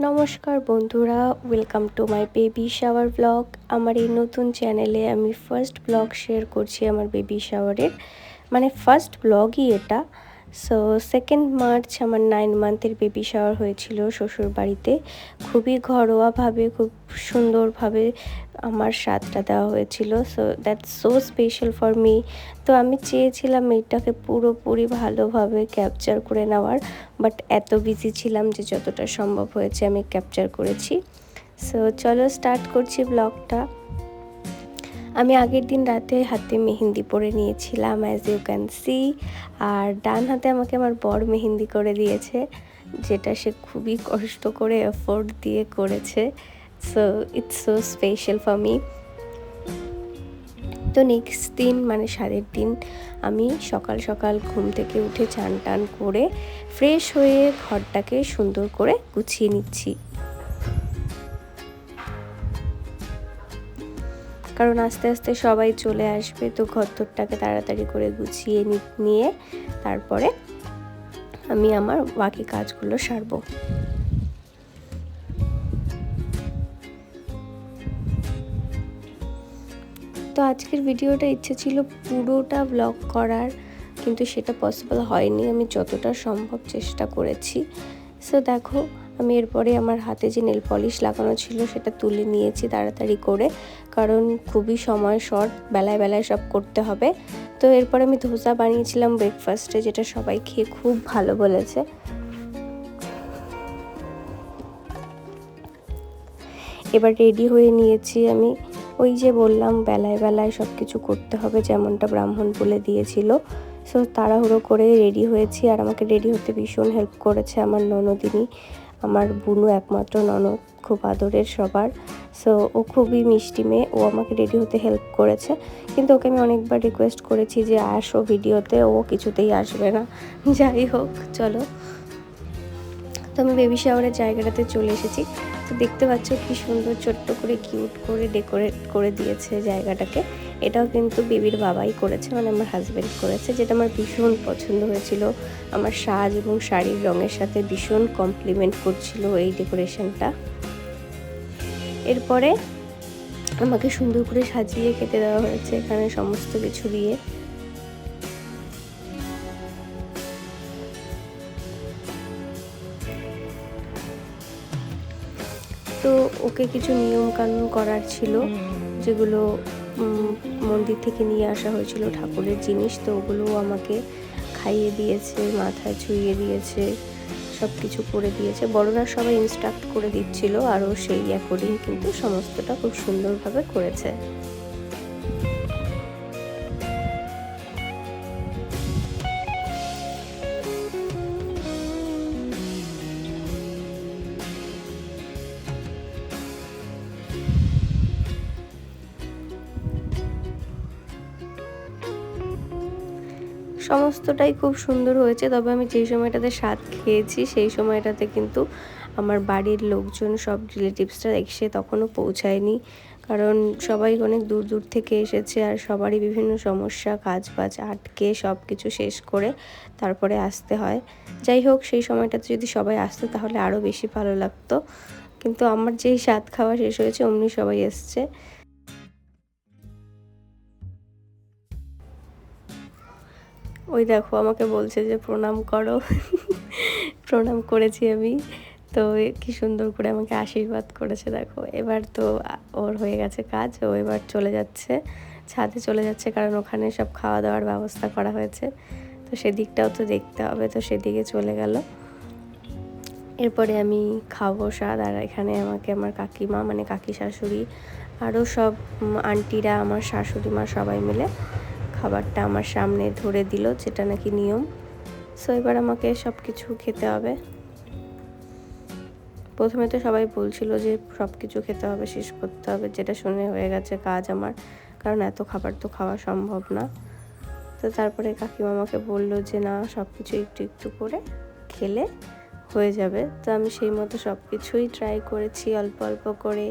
নমস্কার বন্ধুরা, welcome to my baby shower blog. আমার এই নতুন চ্যানেলে আমি ফার্স্ট ব্লগ শেয়ার করছি আমার বেবি শাওয়ারের, মানে ফার্স্ট ব্লগই এটা। সো 2nd মার্চ আমার 9 মান্থের বেবি শাওয়ার হয়েছিল শ্বশুর বাড়িতে। খুবই ঘরোয়াভাবে, খুব সুন্দরভাবে আমার স্বাদটা দেওয়া হয়েছিল। So that's so special for me. তো আমি চেয়েছিলাম এটাকে পুরোপুরি ভালোভাবে ক্যাপচার করে নেওয়ার, বাট এত বিজি ছিলাম যে যতটা সম্ভব হয়েছে আমি ক্যাপচার করেছি। সো চলো স্টার্ট করছি ব্লগটা। আমি আগের দিন রাতে হাতে মেহেন্দি পরে নিয়েছিলাম, অ্যাজ ইউ ক্যান সি। আর ডান হাতে আমাকে আমার বর মেহেন্দি করে দিয়েছে, যেটা সে খুবই কষ্ট করে এফোর্ট দিয়ে করেছে। So it's so special for me. তো নেক্সট দিন মানে স্বাদের দিন আমি সকাল সকাল ঘুম থেকে উঠে চান টান করে ফ্রেশ হয়ে ঘরটাকে সুন্দর করে গুছিয়ে নিচ্ছি, কারণ আস্তে আস্তে সবাই চলে আসবে। তো ঘরটাকে তাড়াতাড়ি করে গুছিয়ে নিয়ে তারপরে আমি আমার বাকি কাজগুলো সারবো। তো আজকের ভিডিওটা ইচ্ছে ছিল পুরোটা ব্লগ করার, কিন্তু সেটা পসিবল হয়নি। আমি যতটা সম্ভব চেষ্টা করেছি। সো দেখো, আমি এরপরে আমার হাতে যে নেল পলিশ লাগানো ছিল সেটা তুলে নিয়েছি তাড়াতাড়ি করে, কারণ খুবই সময় শর্ট, বেলায় বেলায় সব করতে হবে। তো এরপরে আমি ধোসা বানিয়েছিলাম ব্রেকফাস্টে, যেটা সবাই খেয়ে খুব ভালো বলেছে। এবার রেডি হয়ে নিয়েছি আমি। ওই যে বললাম বেলায় বেলায় সব কিছু করতে হবে, যেমনটা ব্রাহ্মণ বলে দিয়েছিল। সো তাড়াহুড়ো করে রেডি হয়েছি, আর আমাকে রেডি হতে ভীষণ হেল্প করেছে আমার ননদিনী, আমার বুনু একমাত্র ননদ, খুব আদরের সবার। সো ও খুবই মিষ্টি মেয়ে, ও আমাকে রেডি হতে হেল্প করেছে। কিন্তু ওকে আমি অনেকবার রিকোয়েস্ট করেছি যে আসো ভিডিওতে, ও কিছুতেই আসবে না। যাই হোক, চলো। তো আমি বেবি শাওয়ারের জায়গাটাতে চলে এসেছি। তো দেখতে পাচ্ছ কি সুন্দর ছোট্ট করে কিউট করে ডেকোরেট করে দিয়েছে জায়গাটাকে। এটাও কিন্তু বেবির বাবাই করেছে, মানে আমার হাজব্যান্ড করেছে, যেটা আমার ভীষণ পছন্দ হয়েছিল। আমার সাজ এবং শাড়ির রঙের সাথে ভীষণ কমপ্লিমেন্ট করছিল এই ডেকোরেশনটা। এরপরে আমাকে সুন্দর করে সাজিয়ে খেতে দেওয়া হয়েছে এখানে সমস্ত কিছু দিয়ে। তো ওকে কিছু নিয়ম কানুন করার ছিল, যেগুলো মন্দির থেকে নিয়ে আসা হয়েছিল ঠাকুরের জিনিস। তো ওগুলোও আমাকে খাইয়ে দিয়েছে, মাথায় ছুঁয়ে দিয়েছে, সব কিছু করে দিয়েছে। বড়রা সবাই ইনস্ট্রাক্ট করে দিচ্ছিল, আরও সেই অ্যাকর্ডিং কিন্তু সমস্তটা খুব সুন্দরভাবে করেছে। সমস্তটাই খুব সুন্দর হয়েছে। তবে আমি যেই সময়টাতে স্বাদ খেয়েছি সেই সময়টাতে কিন্তু আমার বাড়ির লোকজন, সব রিলেটিভসরা এসে তখনও পৌঁছায়নি, কারণ সবাই অনেক দূর দূর থেকে এসেছে, আর সবারই বিভিন্ন সমস্যা, কাজ বাজ আটকে সব কিছু শেষ করে তারপরে আসতে হয়। যাই হোক, সেই সময়টাতে যদি সবাই আসতো তাহলে আরও বেশি ভালো লাগতো, কিন্তু আমার যেই স্বাদ খাওয়া শেষ হয়েছে অমনি সবাই এসছে। ওই দেখো আমাকে বলছে যে প্রণাম করো। প্রণাম করেছি আমি। তো কি সুন্দর করে আমাকে আশীর্বাদ করেছে দেখো। এবার তো ওর হয়ে গেছে কাজ, ও এবার চলে যাচ্ছে, ছাদে চলে যাচ্ছে, কারণ ওখানে সব খাওয়া দাওয়ার ব্যবস্থা করা হয়েছে। তো সেদিকটাও তো দেখতে হবে, তো সেদিকে চলে গেল। এরপরে আমি খাবো স্বাদ। আর এখানে আমাকে আমার কাকিমা, মানে কাকি শাশুড়ি, আরও সব আন্টিরা, আমার শাশুড়ি মা সবাই মিলে খাবারটা আমার সামনে ধরে দিল, যেটা নাকি নিয়ম। সো এবার আমাকে সব কিছু খেতে হবে। প্রথমে তো সবাই বলছিল যে সব কিছু খেতে হবে, শেষ করতে হবে, যেটা শুনে হয়ে গেছে কাজ আমার, কারণ এত খাবার তো খাওয়া সম্ভব না। তো তারপরে কাকিমা আমাকে বললো যে না, সব কিছু একটু একটু করে খেলে হয়ে যাবে। তো আমি সেই মতো সব কিছুই ট্রাই করেছি অল্প অল্প করে।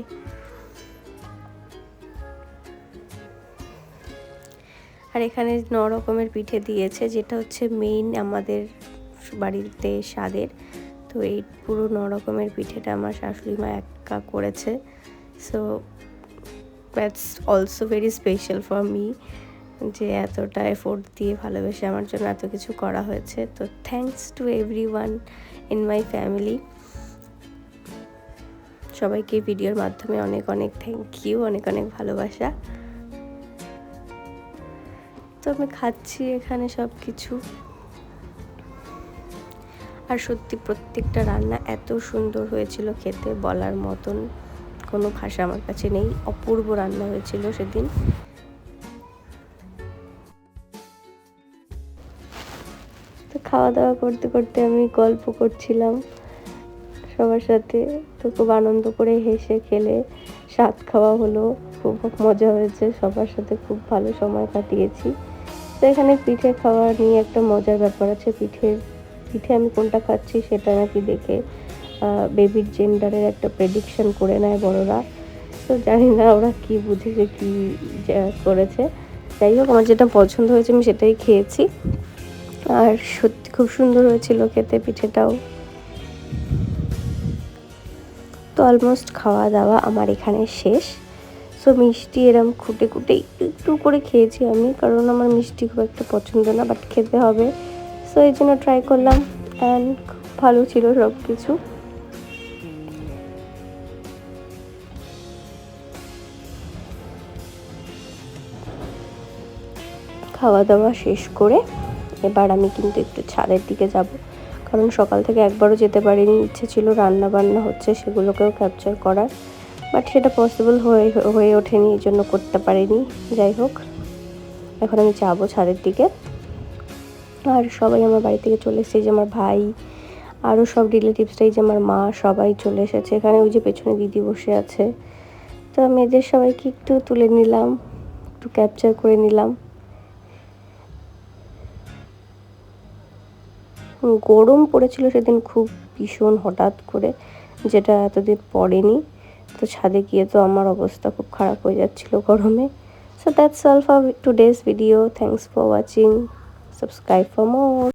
আর এখানে 9 রকমের পিঠে দিয়েছে, যেটা হচ্ছে মেইন আমাদের বাড়িতে স্বাদের। তো এই পুরো 9 রকমের পিঠেটা আমার শাশুড়ি মা একা করেছে। So that's also very special for me, যে এতটা এফোর্ট দিয়ে ভালোবেসে আমার জন্য এত কিছু করা হয়েছে। তো thanks to everyone in my family. সবাইকে ভিডিওর মাধ্যমে অনেক অনেক থ্যাংক ইউ, অনেক অনেক ভালোবাসা। তো আমি খাচ্ছি এখানে সব কিছু। আর সত্যি প্রত্যেকটা রান্না এত সুন্দর হয়েছিল খেতে, বলার মতন কোনো ভাষা আমার কাছে নেই। অপূর্ব রান্না হয়েছিল সেদিন। তো খাওয়া দাওয়া করতে করতে আমি গল্প করছিলাম সবার সাথে। তো খুব আনন্দ করে হেসে খেলে স্বাদ খাওয়া হলো, খুব মজা হয়েছে, সবার সাথে খুব ভালো সময় কাটিয়েছি। তো এখানে পিঠে খাওয়া নিয়ে একটা মজার ব্যাপার আছে। পিঠে আমি কোনটা খাচ্ছি সেটা নাকি দেখে বেবির জেন্ডারের একটা প্রেডিকশন করে নেয় বড়রা। তো জানি না ওরা কি বুঝেছে, কি করেছে। যাই হোক, আমার যেটা পছন্দ হয়েছে আমি সেটাই খেয়েছি। আর সত্যি খুব সুন্দর হয়েছিল খেতে পিঠেটাও। তো অলমোস্ট খাওয়া দাওয়া আমার এখানে শেষ। সো মিষ্টি এরম খুঁটে খুঁটে একটু একটু করে খেয়েছি আমি, কারণ আমার মিষ্টি খুব একটা পছন্দ না, বাট খেতে হবে। সো এই জন্য ট্রাই করলাম, অ্যান্ড খুব ভালো ছিল সব কিছু। খাওয়া দাওয়া শেষ করে এবার আমি কিন্তু একটু ছাদের দিকে যাব, কারণ সকাল থেকে একবারও যেতে পারিনি। ইচ্ছে ছিল রান্না বান্না হচ্ছে সেগুলোকেও ক্যাপচার করার, বাট সেটা পসিবল হয়ে ওঠেনি, এই জন্য করতে পারিনি। যাই হোক, এখন আমি যাবো ছাদের দিকে। আর সবাই আমার বাড়ি থেকে চলে এসেছে, যে আমার ভাই, আরও সব রিলেটিভসটাই, যে আমার মা, সবাই চলে এসেছে। এখানে ওই যে পেছনে দিদি বসে আছে। তো আমি এদের সবাইকে একটু তুলে নিলাম, একটু ক্যাপচার করে নিলাম। গরম পড়েছিল সেদিন খুব ভীষণ হঠাৎ করে, যেটা এতদিন পড়েনি। তো ছাদে গিয়ে তো আমার অবস্থা খুব খারাপ হয়ে যাচ্ছিল গরমে। So that's all for today's video. Thanks for watching. Subscribe for more.